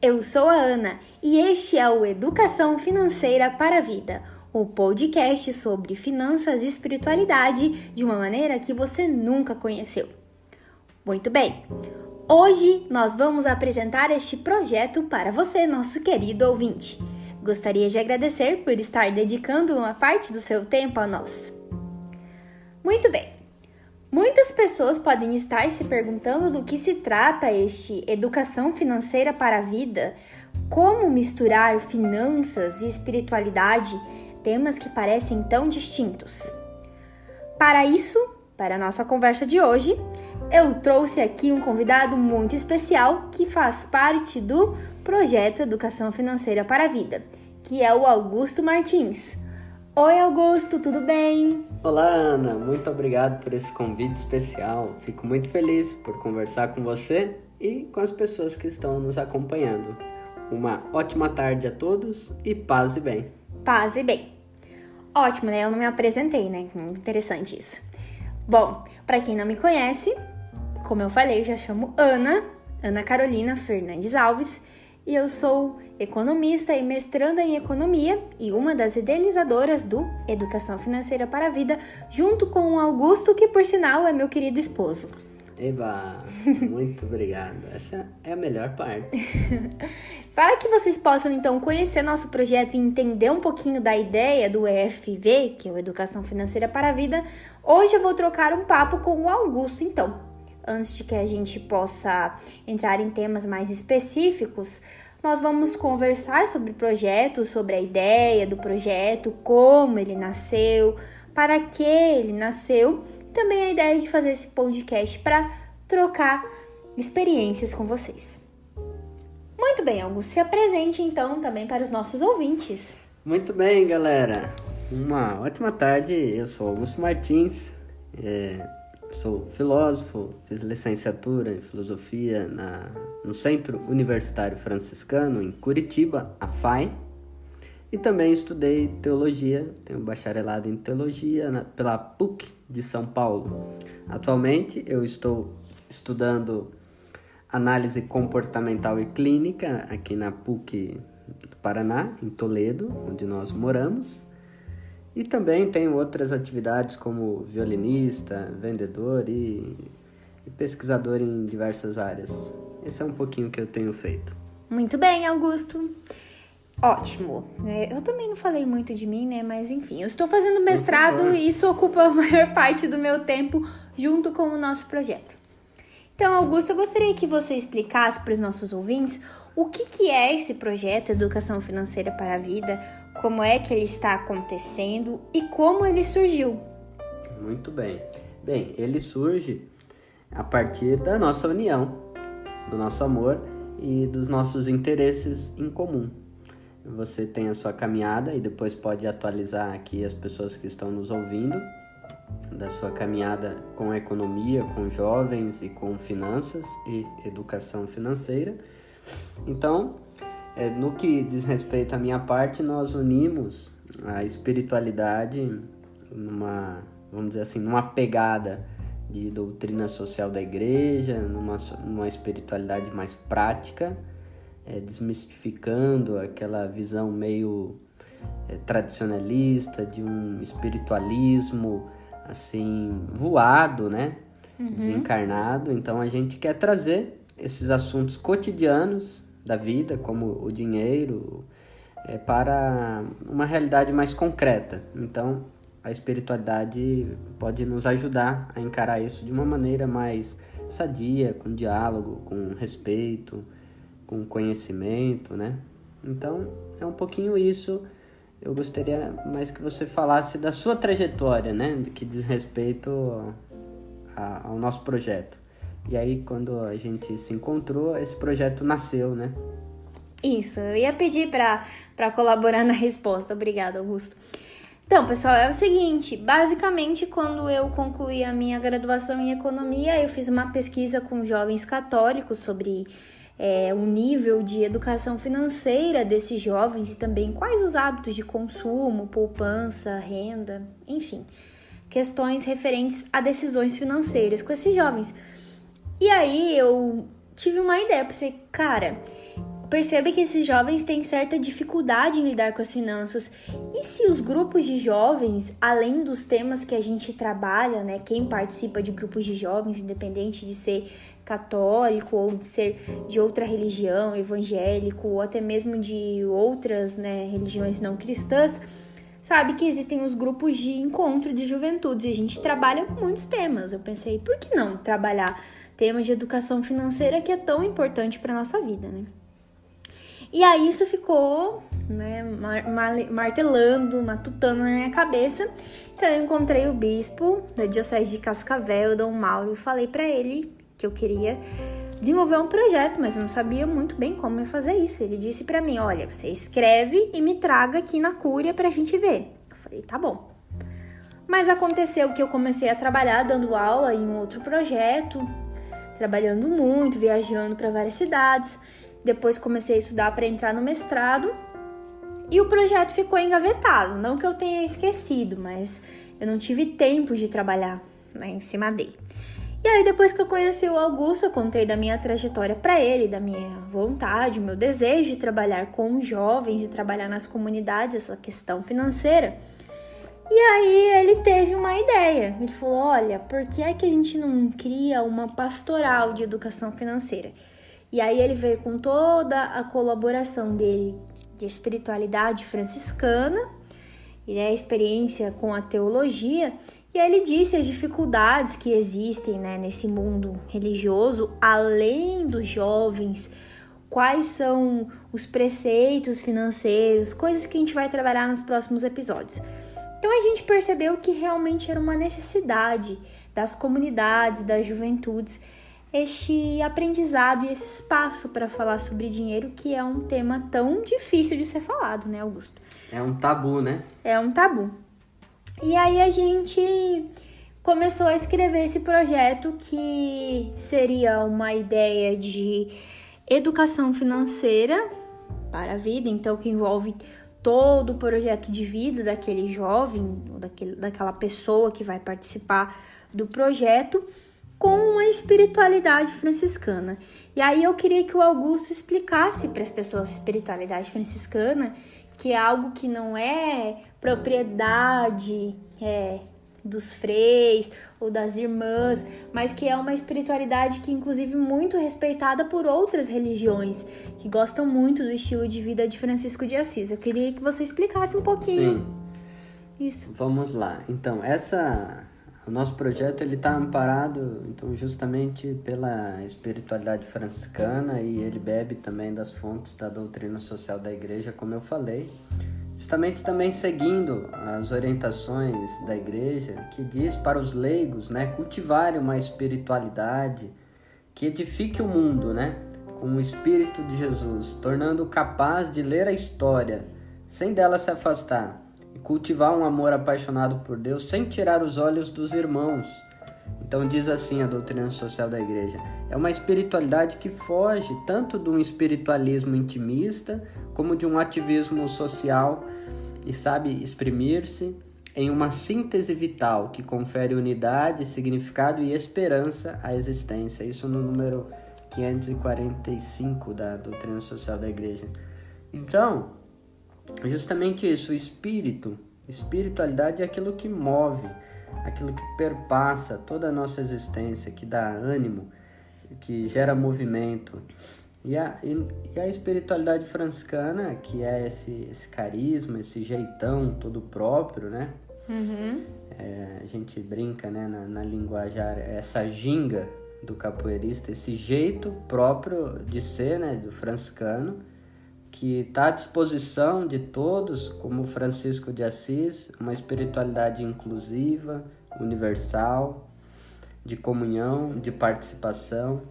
eu sou a Ana e este é o Educação Financeira para a Vida, o podcast sobre finanças e espiritualidade de uma maneira que você nunca conheceu. Muito bem, hoje nós vamos apresentar este projeto para você, nosso querido ouvinte. Gostaria de agradecer por estar dedicando uma parte do seu tempo a nós. Muito bem. Muitas pessoas podem estar se perguntando do que se trata este Educação Financeira para a Vida, como misturar finanças e espiritualidade, temas que parecem tão distintos. Para isso, para a nossa conversa de hoje, eu trouxe aqui um convidado muito especial que faz parte do projeto Educação Financeira para a Vida, que é o Augusto Martins. Oi, Augusto, tudo bem? Olá, Ana, muito obrigado por esse convite especial. Fico muito feliz por conversar com você e com as pessoas que estão nos acompanhando. Uma ótima tarde a todos e paz e bem. Paz e bem. Ótimo, né? Eu não me apresentei, né? Interessante isso. Bom, para quem não me conhece, como eu falei, eu já chamo Ana Carolina Fernandes Alves, e eu sou economista e mestranda em economia e uma das idealizadoras do Educação Financeira para a Vida, junto com o Augusto, que por sinal é meu querido esposo. Eba, muito obrigado. Essa é a melhor parte. Para que vocês possam então conhecer nosso projeto e entender um pouquinho da ideia do EFV, que é o Educação Financeira para a Vida, hoje eu vou trocar um papo com o Augusto então. Antes de que a gente possa entrar em temas mais específicos, nós vamos conversar sobre o projeto, sobre a ideia do projeto, como ele nasceu, para que ele nasceu, e também a ideia de fazer esse podcast para trocar experiências com vocês. Muito bem, Augusto, se apresente então também para os nossos ouvintes. Muito bem, galera. Uma ótima tarde, eu sou Augusto Martins, sou filósofo, fiz licenciatura em filosofia no Centro Universitário Franciscano, em Curitiba, a FAI, e também estudei teologia, tenho bacharelado em teologia pela PUC de São Paulo. Atualmente eu estou estudando análise comportamental e clínica aqui na PUC do Paraná, em Toledo, onde nós moramos. E também tenho outras atividades como violinista, vendedor e pesquisador em diversas áreas. Esse é um pouquinho que eu tenho feito. Muito bem, Augusto. Ótimo. Eu também não falei muito de mim, né? Mas enfim, eu estou fazendo mestrado e isso ocupa a maior parte do meu tempo junto com o nosso projeto. Então, Augusto, eu gostaria que você explicasse para os nossos ouvintes o que é esse projeto Educação Financeira para a Vida, como é que ele está acontecendo e como ele surgiu. Muito bem. Bem, ele surge a partir da nossa união, do nosso amor e dos nossos interesses em comum. Você tem a sua caminhada e depois pode atualizar aqui as pessoas que estão nos ouvindo da sua caminhada com a economia, com jovens e com finanças e educação financeira. Então, no que diz respeito à minha parte, nós unimos a espiritualidade vamos dizer assim, numa pegada de doutrina social da igreja, numa espiritualidade mais prática, desmistificando aquela visão meio tradicionalista de um espiritualismo assim voado, né? Desencarnado. Então a gente quer trazer esses assuntos cotidianos da vida, como o dinheiro, para uma realidade mais concreta. Então, a espiritualidade pode nos ajudar a encarar isso de uma maneira mais sadia, com diálogo, com respeito, com conhecimento, né? Então, é um pouquinho isso. Eu gostaria mais que você falasse da sua trajetória, né? Do que diz respeito ao nosso projeto. E aí, quando a gente se encontrou, esse projeto nasceu, né? Isso, eu ia pedir para colaborar na resposta. Obrigada, Augusto. Então, pessoal, é o seguinte, basicamente, quando eu concluí a minha graduação em economia, eu fiz uma pesquisa com jovens católicos sobre o nível de educação financeira desses jovens e também quais os hábitos de consumo, poupança, renda, enfim, questões referentes a decisões financeiras com esses jovens. E aí eu tive uma ideia, pensei, cara, perceba que esses jovens têm certa dificuldade em lidar com as finanças. E se os grupos de jovens, além dos temas que a gente trabalha, né, quem participa de grupos de jovens, independente de ser católico ou de ser de outra religião, evangélico ou até mesmo de outras, né, religiões não cristãs, sabe que existem os grupos de encontro de juventudes e a gente trabalha muitos temas. Eu pensei, por que não trabalhar temas de educação financeira que é tão importante para nossa vida, né? E aí isso ficou, né, martelando, matutando na minha cabeça. Então eu encontrei o bispo da Diocese de Cascavel, Dom Mauro, e falei para ele que eu queria desenvolver um projeto, mas eu não sabia muito bem como eu fazer isso. Ele disse para mim, olha, você escreve e me traga aqui na Cúria pra gente ver. Eu falei, tá bom. Mas aconteceu que eu comecei a trabalhar dando aula em um outro projeto, trabalhando muito, viajando para várias cidades. Depois comecei a estudar para entrar no mestrado e o projeto ficou engavetado. Não que eu tenha esquecido, mas eu não tive tempo de trabalhar, né, em cima dele. E aí, depois que eu conheci o Augusto, eu contei da minha trajetória para ele, da minha vontade, meu desejo de trabalhar com jovens e trabalhar nas comunidades, essa questão financeira. E aí ele teve uma ideia. Ele falou, olha, por que é que a gente não cria uma pastoral de educação financeira? E aí ele veio com toda a colaboração dele de espiritualidade franciscana e a experiência com a teologia. E aí ele disse as dificuldades que existem, né, nesse mundo religioso, além dos jovens, quais são os preceitos financeiros, coisas que a gente vai trabalhar nos próximos episódios. Então a gente percebeu que realmente era uma necessidade das comunidades, das juventudes, este aprendizado e esse espaço para falar sobre dinheiro, que é um tema tão difícil de ser falado, né, Augusto? É um tabu, né? É um tabu. E aí a gente começou a escrever esse projeto, que seria uma ideia de educação financeira para a vida, então que envolve todo o projeto de vida daquele jovem, daquela pessoa que vai participar do projeto, com uma espiritualidade franciscana. E aí eu queria que o Augusto explicasse para as pessoas a espiritualidade franciscana, que é algo que não é propriedade dos freis ou das irmãs, mas que é uma espiritualidade que inclusive muito respeitada por outras religiões, que gostam muito do estilo de vida de Francisco de Assis. Eu queria que você explicasse um pouquinho. Sim. Isso. Vamos lá. Então, o nosso projeto ele está amparado, então, justamente pela espiritualidade franciscana, e ele bebe também das fontes da doutrina social da Igreja, como eu falei. Justamente também seguindo as orientações da Igreja, que diz para os leigos, né, cultivarem uma espiritualidade que edifique o mundo, né, com o Espírito de Jesus, tornando-o capaz de ler a história sem dela se afastar, e cultivar um amor apaixonado por Deus sem tirar os olhos dos irmãos. Então diz assim a doutrina social da Igreja: é uma espiritualidade que foge tanto de um espiritualismo intimista como de um ativismo social e sabe exprimir-se em uma síntese vital que confere unidade, significado e esperança à existência. Isso no número 545 da doutrina social da Igreja. Então, justamente isso, espiritualidade é aquilo que move, aquilo que perpassa toda a nossa existência, que dá ânimo, que gera movimento. E a espiritualidade franciscana, que é esse carisma, esse jeitão todo próprio, né? Uhum. A gente brinca, né, na linguajar, essa ginga do capoeirista, esse jeito próprio de ser, né, do franciscano, que está à disposição de todos, como Francisco de Assis, uma espiritualidade inclusiva, universal, de comunhão, de participação,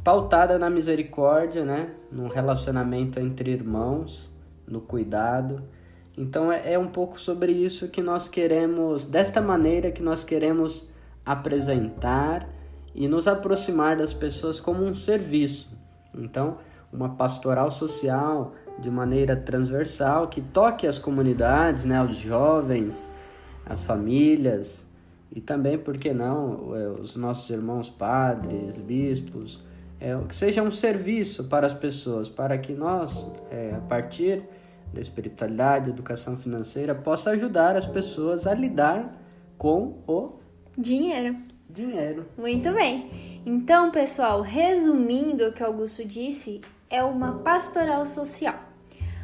pautada na misericórdia, né? No relacionamento entre irmãos, no cuidado. Então é um pouco sobre isso que nós queremos, desta maneira que nós queremos apresentar e nos aproximar das pessoas como um serviço. Então, uma pastoral social de maneira transversal que toque as comunidades, né? Os jovens, as famílias e também, por que não, os nossos irmãos padres, bispos, que seja um serviço para as pessoas, para que nós, a partir da espiritualidade, educação financeira, possa ajudar as pessoas a lidar com o dinheiro. Muito bem. Então, pessoal, resumindo o que Augusto disse, é uma pastoral social.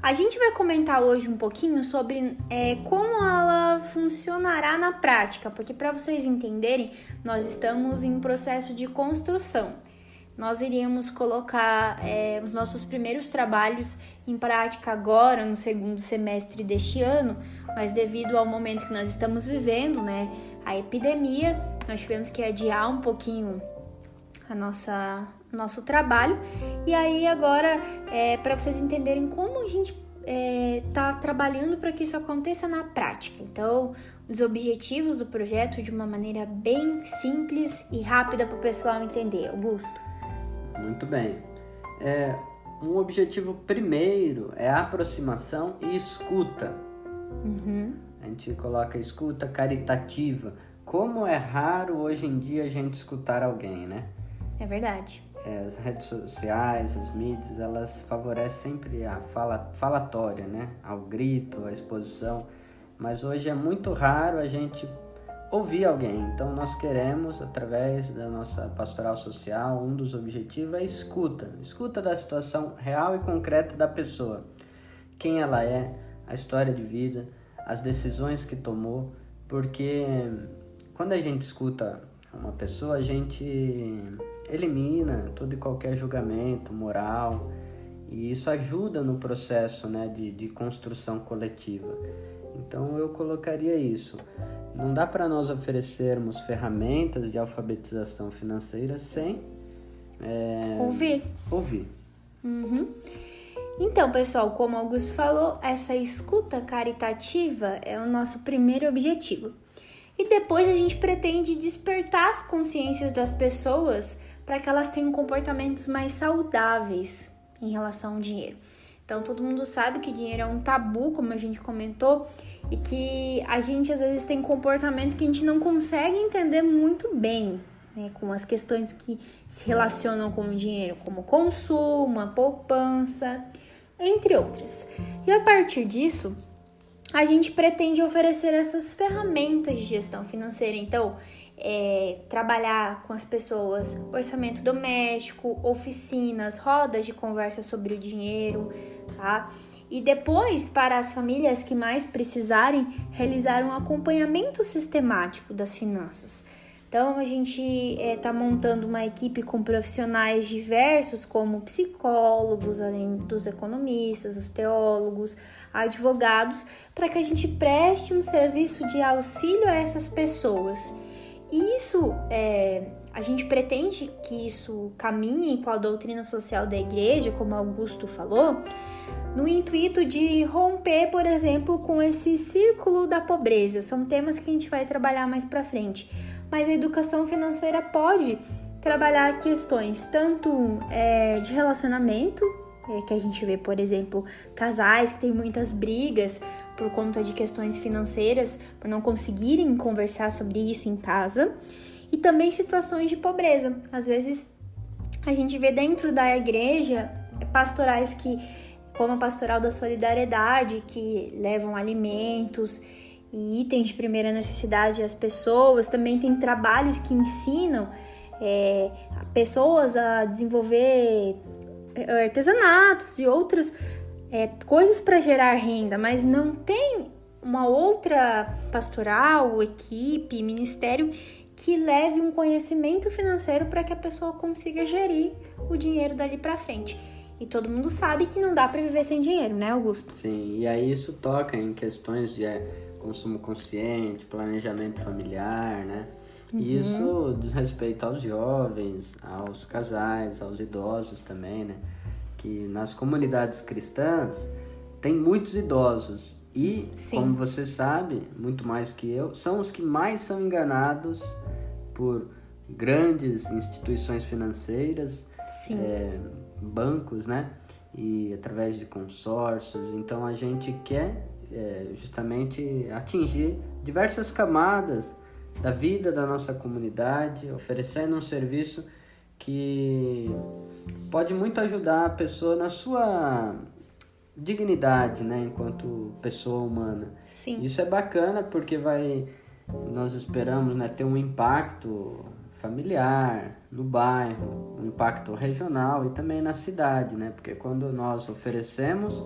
A gente vai comentar hoje um pouquinho sobre como ela funcionará na prática, porque para vocês entenderem, nós estamos em processo de construção. Nós iríamos colocar os nossos primeiros trabalhos em prática agora, no segundo semestre deste ano, mas devido ao momento que nós estamos vivendo, né, a epidemia, nós tivemos que adiar um pouquinho nosso trabalho. E aí agora, para vocês entenderem como a gente está trabalhando para que isso aconteça na prática. Então, os objetivos do projeto de uma maneira bem simples e rápida para o pessoal entender. Augusto? Muito bem. Um objetivo primeiro é aproximação e escuta. A gente coloca escuta caritativa. Como é raro hoje em dia a gente escutar alguém, né? É verdade. As redes sociais, as mídias, elas favorecem sempre a falatória, né? Ao grito, à exposição. Mas hoje é muito raro a gente ouvir alguém. Então nós queremos, através da nossa pastoral social, um dos objetivos é a escuta. Escuta da situação real e concreta da pessoa. Quem ela é, a história de vida, as decisões que tomou. Porque quando a gente escuta uma pessoa, a gente elimina todo e qualquer julgamento moral, e isso ajuda no processo, né, de construção coletiva. Então eu colocaria isso. Não dá para nós oferecermos ferramentas de alfabetização financeira sem ouvir. Então, pessoal, como Augusto falou, essa escuta caritativa é o nosso primeiro objetivo. E depois a gente pretende despertar as consciências das pessoas para que elas tenham comportamentos mais saudáveis em relação ao dinheiro. Então, todo mundo sabe que dinheiro é um tabu, como a gente comentou, e que a gente às vezes tem comportamentos que a gente não consegue entender muito bem, né, com as questões que se relacionam com o dinheiro, como consumo, a poupança, entre outras. E a partir disso, a gente pretende oferecer essas ferramentas de gestão financeira. Então, trabalhar com as pessoas orçamento doméstico, oficinas, rodas de conversa sobre o dinheiro, tá? E depois, para as famílias que mais precisarem, realizar um acompanhamento sistemático das finanças. Então, a gente está montando uma equipe com profissionais diversos, como psicólogos, além dos economistas, os teólogos, advogados, para que a gente preste um serviço de auxílio a essas pessoas. E isso, a gente pretende que isso caminhe com a doutrina social da igreja, como Augusto falou, no intuito de romper, por exemplo, com esse círculo da pobreza. São temas que a gente vai trabalhar mais para frente. Mas a educação financeira pode trabalhar questões tanto de relacionamento, que a gente vê, por exemplo, casais que têm muitas brigas por conta de questões financeiras, por não conseguirem conversar sobre isso em casa, e também situações de pobreza. Às vezes a gente vê dentro da igreja pastorais como a pastoral da solidariedade, que levam alimentos e itens de primeira necessidade às pessoas. Também tem trabalhos que ensinam pessoas a desenvolver artesanatos e outras coisas para gerar renda, mas não tem uma outra pastoral, equipe, ministério que leve um conhecimento financeiro para que a pessoa consiga gerir o dinheiro dali para frente. E todo mundo sabe que não dá para viver sem dinheiro, né, Augusto? Sim, e aí isso toca em questões de consumo consciente, planejamento familiar, né? E isso diz respeito aos jovens, aos casais, aos idosos também, né? Que nas comunidades cristãs tem muitos idosos e, sim, como você sabe, muito mais que eu, são os que mais são enganados por grandes instituições financeiras, bancos, né? E através de consórcios. Então a gente quer justamente atingir diversas camadas da vida da nossa comunidade, oferecendo um serviço que pode muito ajudar a pessoa na sua dignidade, né, enquanto pessoa humana. Sim. Isso é bacana porque nós esperamos, né, ter um impacto familiar, no bairro, um impacto regional e também na cidade, né, porque quando nós oferecemos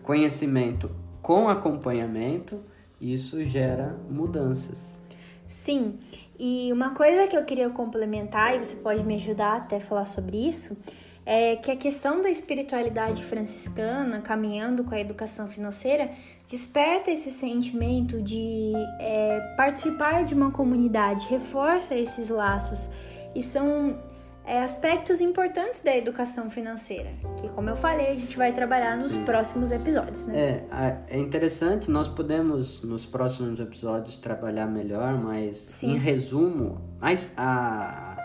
conhecimento com acompanhamento, isso gera mudanças. Sim, e uma coisa que eu queria complementar, e você pode me ajudar até a falar sobre isso, é que a questão da espiritualidade franciscana, caminhando com a educação financeira, desperta esse sentimento de participar de uma comunidade, reforça esses laços, e são aspectos importantes da educação financeira, que, como eu falei, a gente vai trabalhar nos próximos episódios, né? É interessante, nós podemos nos próximos episódios trabalhar melhor, mas Sim. Em resumo, a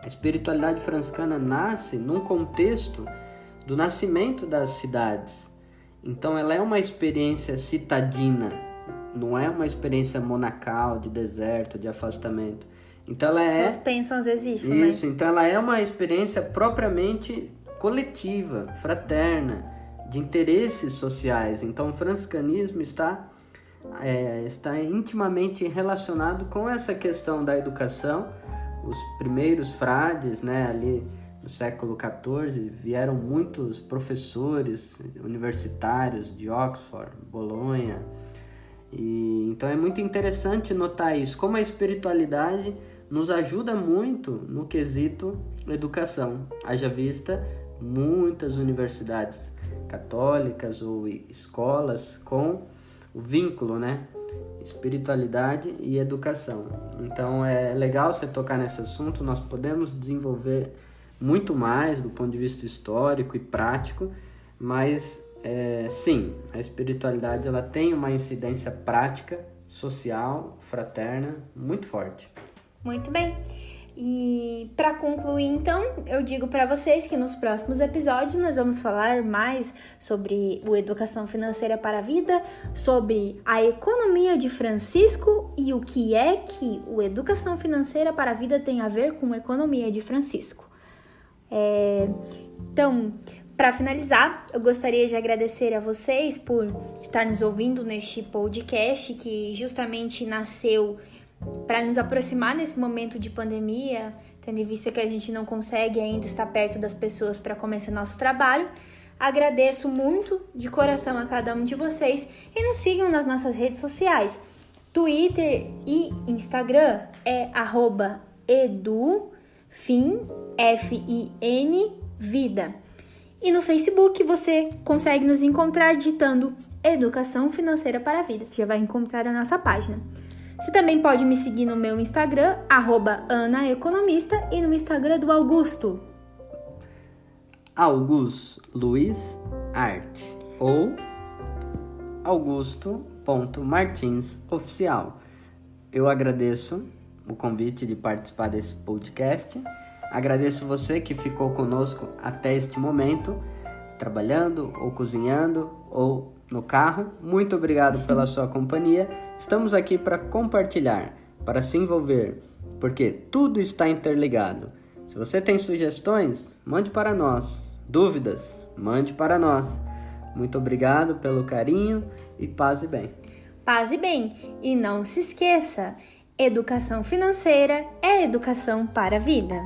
espiritualidade franciscana nasce num contexto do nascimento das cidades. Então ela é uma experiência citadina, não é uma experiência monacal, de deserto, de afastamento. Então ela As pessoas pensam às vezes isso, isso, né? então ela é uma experiência propriamente coletiva, fraterna, de interesses sociais. Então o franciscanismo está intimamente relacionado com essa questão da educação. Os primeiros frades, né, ali no século XIV, vieram muitos professores universitários de Oxford, Bolonha. Então é muito interessante notar isso, como a espiritualidade nos ajuda muito no quesito educação. Haja vista muitas universidades católicas ou escolas com o vínculo, né? Espiritualidade e educação. Então é legal você tocar nesse assunto, nós podemos desenvolver muito mais do ponto de vista histórico e prático, mas sim, a espiritualidade ela tem uma incidência prática, social, fraterna, muito forte. Muito bem. E para concluir, então, eu digo para vocês que nos próximos episódios nós vamos falar mais sobre o Educação Financeira para a Vida, sobre a economia de Francisco e o que é que o Educação Financeira para a Vida tem a ver com a economia de Francisco. Então, para finalizar, eu gostaria de agradecer a vocês por estar nos ouvindo neste podcast que justamente nasceu para nos aproximar nesse momento de pandemia, tendo em vista que a gente não consegue ainda estar perto das pessoas para começar nosso trabalho. Agradeço muito de coração a cada um de vocês e nos sigam nas nossas redes sociais. Twitter e Instagram é @edufin_vida. E no Facebook você consegue nos encontrar digitando Educação Financeira para a Vida. Já vai encontrar a nossa página. Você também pode me seguir no meu Instagram, @anaeconomista, e no Instagram do Augusto. Augusto Luiz Art ou augusto.martinsoficial. Eu agradeço o convite de participar desse podcast. Agradeço você que ficou conosco até este momento, trabalhando ou cozinhando ou no carro. Muito obrigado pela sua companhia. Estamos aqui para compartilhar, para se envolver, porque tudo está interligado. Se você tem sugestões, mande para nós. Dúvidas, mande para nós. Muito obrigado pelo carinho e paz e bem. Paz e bem. E não se esqueça, educação financeira é educação para a vida.